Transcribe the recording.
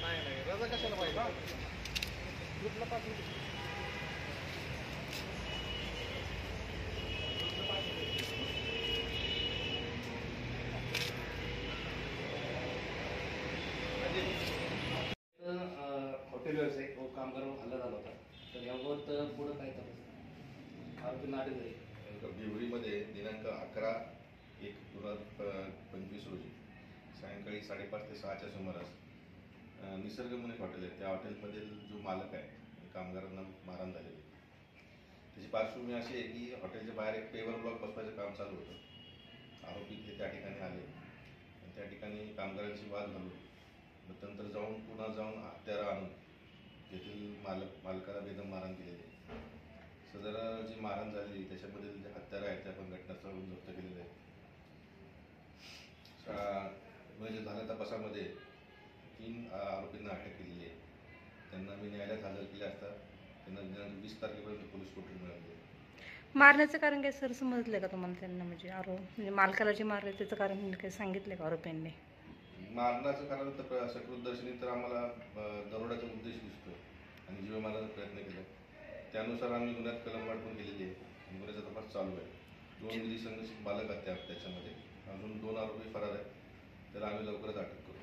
नाही रजा कशाला पाहिजे ग्रुपला पाठवून हॉटेल व्यावसायिक व कामगार हल्ला झाला होता, तर याबाबत पुढं काय तपास आरोपींना अटक झाली. बिवरीमध्ये दिनांक 11/1/2025 रोजी सायंकाळी 5:30 ते 6च्या सुमारास निसर्ग म्हणून एक हॉटेल आहे, त्या हॉटेलमधील जो मालक आहे कामगारांना मारहाण झालेली. त्याची पार्श्वभूमी अशी आहे की हॉटेलच्या बाहेर एक पेवर ब्लॉक बसवायचं काम चालू होतं. आरोपी ते त्या ठिकाणी आले आणि त्या ठिकाणी कामगारांची वाद घालून नंतर पुन्हा जाऊन हत्यारं आणून तेथील मालकाला बेदम मारहाण केलेली आहे. सदर जी मारहाण झाली त्याच्यामधील जे हत्यारं आहेत ते आपण घटनास्थळावरून जप्त केलेले आहेत. म्हणजे झाल्या तपासामध्ये 3 आरोपींना अटक केलेली आहे. त्यांना मी न्यायालयात हजर केले असता त्यांना 20 तारखेपर्यंत पोलीस कोठडी मिळाली. मारण्याचं कारण काय सर समजलं का तुम्हाला? त्यांना म्हणजे म्हणजे मालकाला जे मारले त्याचं कारण काही सांगितलं का आरोपींनी? मारण्याचं कारण तर सकृतदर्शनी तर आम्हाला दरोड्याचा उद्देश दिसतो आणि जीव मारण्याचा प्रयत्न केला. त्यानुसार आम्ही गुन्ह्यात कलमवाढ पण केलेली आहे. गुन्ह्याचा तपास चालू आहे. 2 निरीक्षण बालक आहेत त्याच्यामध्ये. अजून 2 आरोपी फरार आहेत, त्याला आम्ही लवकरच अटक करू.